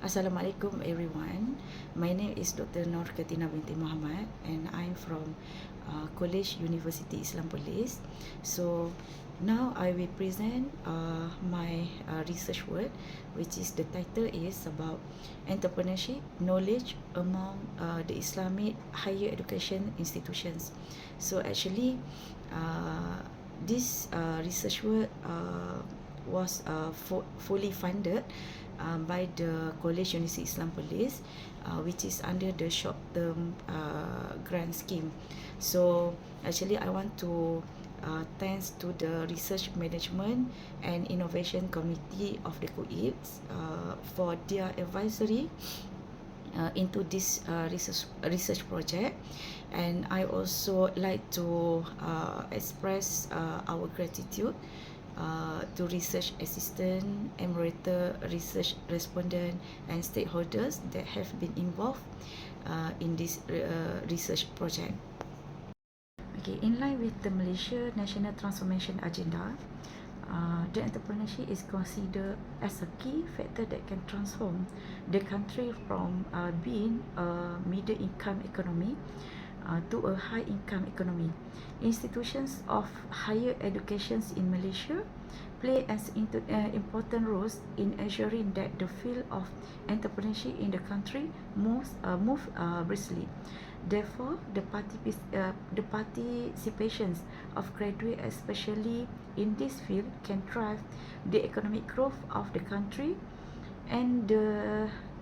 Assalamualaikum everyone. My name is Dr. Noorkartina binti Mohamad and I'm from College University Islam Police. So now I will present my research work, which is the title is about entrepreneurship knowledge among the Islamic higher education institutions. So actually this research work was fully funded by the College University Islam Police, which is under the short-term grant scheme. So actually, I want to thanks to the Research Management and Innovation Committee of the ICEELST for their advisory into this research project. And I also like to express our gratitude to research assistant, emeritus research respondent, and stakeholders that have been involved in this research project. Okay, in line with the Malaysia National Transformation Agenda, the entrepreneurship is considered as a key factor that can transform the country from being a middle income economy to a high income economy. Institutions of higher education in Malaysia play an important roles in ensuring that the field of entrepreneurship in the country move briskly. Therefore, the participations of graduates, especially in this field, can drive the economic growth of the country, and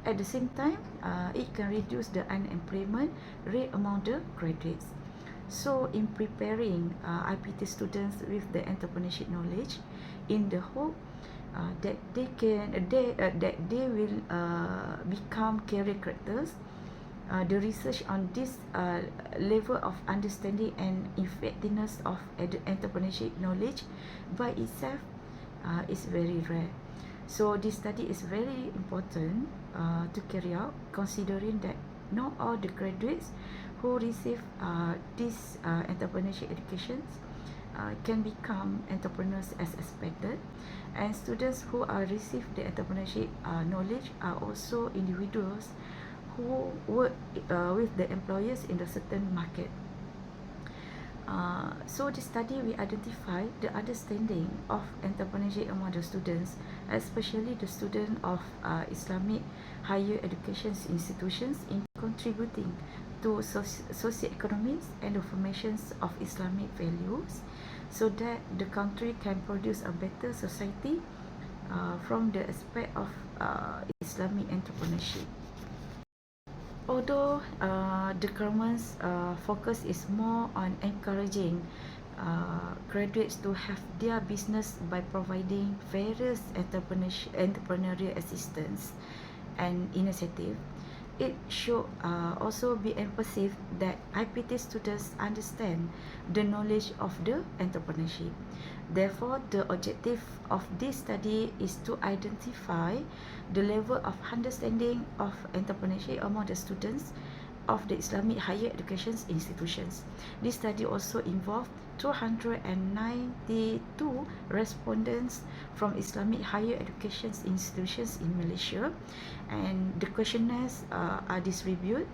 at the same time, it can reduce the unemployment rate among the graduates. So, in preparing IPT students with the entrepreneurship knowledge, in the hope that they will become career characters, the research on this level of understanding and effectiveness of entrepreneurship knowledge by itself is very rare. So this study is very important to carry out, considering that not all the graduates who receive this entrepreneurship educations can become entrepreneurs as expected, and students who are receive the entrepreneurship knowledge are also individuals who work with the employers in a certain market. So the study we identify the understanding of entrepreneurship among the students, especially the student of Islamic higher education institutions, in contributing to socio-economics and the formations of Islamic values, so that the country can produce a better society from the aspect of Islamic entrepreneurship. Although the government's focus is more on encouraging graduates to have their business by providing various entrepreneurial assistance and initiative, it should also be emphasized that IPT students understand the knowledge of the entrepreneurship. Therefore, the objective of this study is to identify the level of understanding of entrepreneurship among the students of the Islamic higher education institutions. This study also involved 292 respondents from Islamic higher education institutions in Malaysia, and the questionnaires are distributed,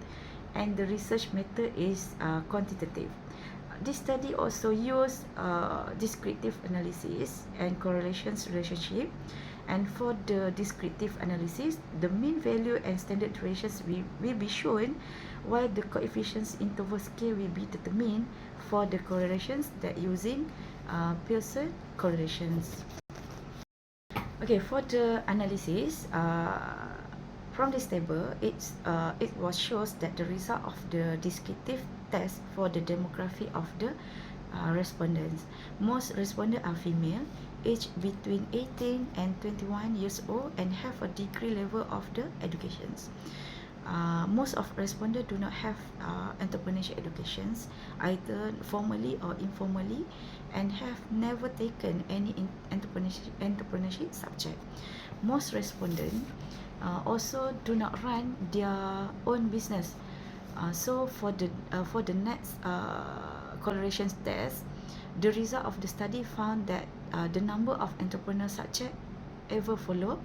and the research method is quantitative. This study also used descriptive analysis and correlations relationship, and for the descriptive analysis, the mean value and standard deviations will be shown, while the coefficients interval scale will be determined for the correlations that using Pearson correlations. Okay, for the analysis, from this table, it was shows that the result of the descriptive test for the demography of the respondents. Most respondents are female, aged between 18 and 21 years old, and have a degree level of the educations. Most of respondents do not have entrepreneurship educations, either formally or informally, and have never taken any entrepreneurship subject. Most respondents also do not run their own business. So for the next correlation test, the result of the study found that the number of entrepreneur subject ever follow,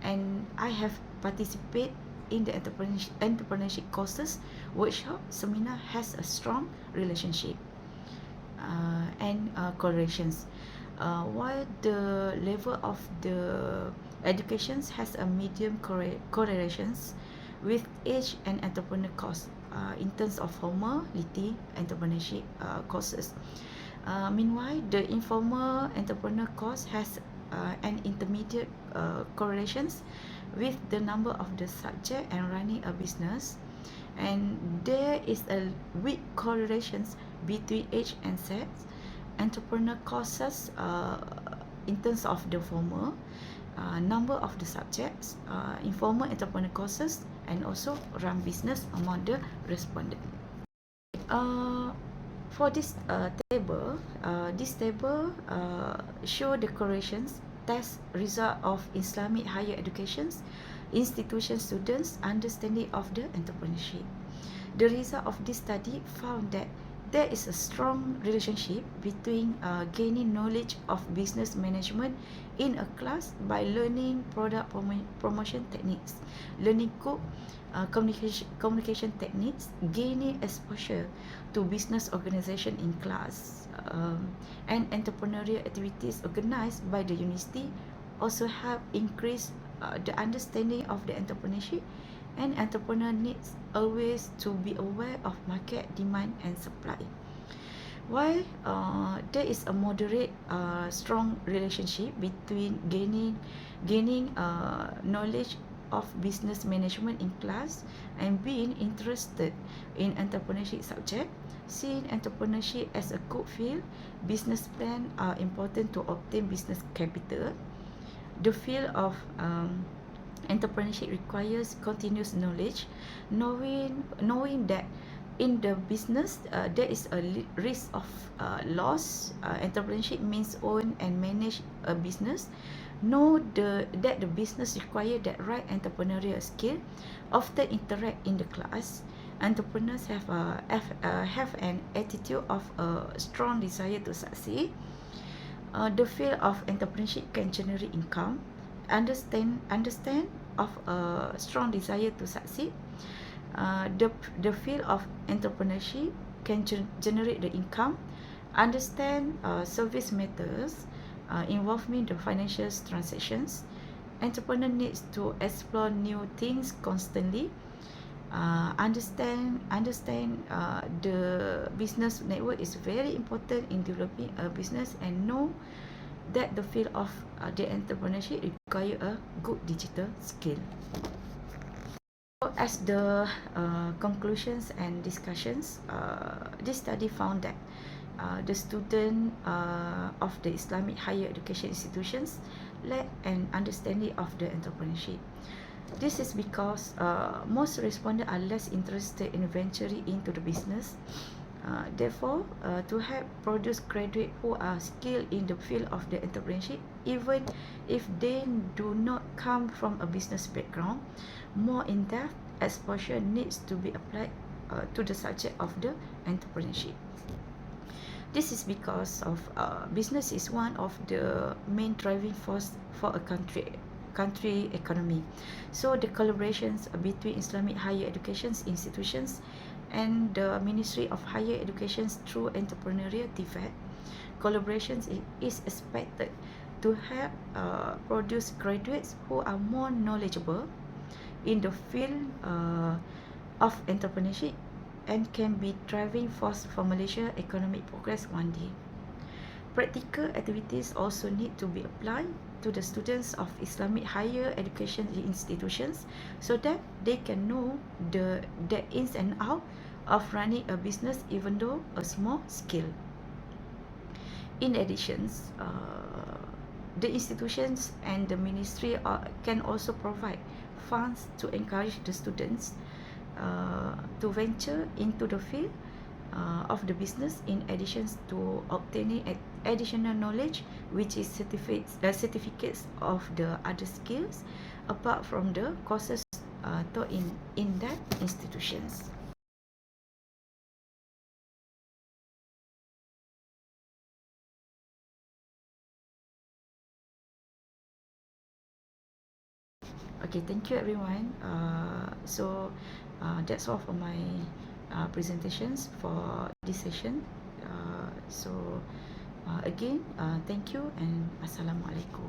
and I have participated in the entrepreneurship courses, workshop, seminar has a strong relationship and correlations. While the level of the education has a medium correlations with age and entrepreneur course in terms of formality entrepreneurship courses. Meanwhile, the informal entrepreneur course has an intermediate correlations with the number of the subject and running a business, and there is a weak correlations between age and sex. Entrepreneur courses in terms of the former number of the subjects, informal entrepreneur courses, and also run business among the respondent. Uh, for this table show the correlations test result of Islamic higher educations institution students understanding of the entrepreneurship. The result of this study found that there is a strong relationship between gaining knowledge of business management in a class by learning product promotion techniques, learning communication techniques, gaining exposure to business organization in class, and entrepreneurial activities organized by the university also help increase the understanding of the entrepreneurship, and entrepreneur needs always to be aware of market demand and supply. While there is a moderate strong relationship between gaining knowledge of business management in class and being interested in entrepreneurship subject, seeing entrepreneurship as a good field, business plan are important to obtain business capital. The field of entrepreneurship requires continuous knowledge, knowing that in the business there is a risk of loss. Entrepreneurship means own and manage a business. Know that the business require that right entrepreneurial skill. Often interact in the class. Entrepreneurs have an attitude of a strong desire to succeed. The field of entrepreneurship can generate income. Understand of a strong desire to succeed. The field of entrepreneurship can generate the income. Understand service matters involving the financial transactions. Entrepreneur needs to explore new things constantly. Understand the business network is very important in developing a business, and know that the field of the entrepreneurship require a good digital skill. So as the conclusions and discussions, this study found that the student of the Islamic higher education institutions lack an understanding of the entrepreneurship. This is because most respondents are less interested in venturing into the business. Therefore, to help produce graduates who are skilled in the field of the entrepreneurship, even if they do not come from a business background, more in-depth exposure needs to be applied to the subject of the entrepreneurship. This is because of business is one of the main driving force for a country economy. So the collaborations between Islamic higher education institutions and the Ministry of Higher Education through entrepreneurial development collaborations is expected to help produce graduates who are more knowledgeable in the field of entrepreneurship and can be driving force for Malaysia economic progress one day. Practical activities also need to be applied to the students of Islamic higher education institutions so that they can know the ins and outs of running a business, even though a small scale. In addition, the institutions and the ministry can also provide funds to encourage the students to venture into the field of the business, in addition to obtaining additional knowledge, which is certificates of the other skills apart from the courses taught in that institutions. Okay, thank you everyone. That's all for my presentations for this session. Again, thank you and assalamualaikum.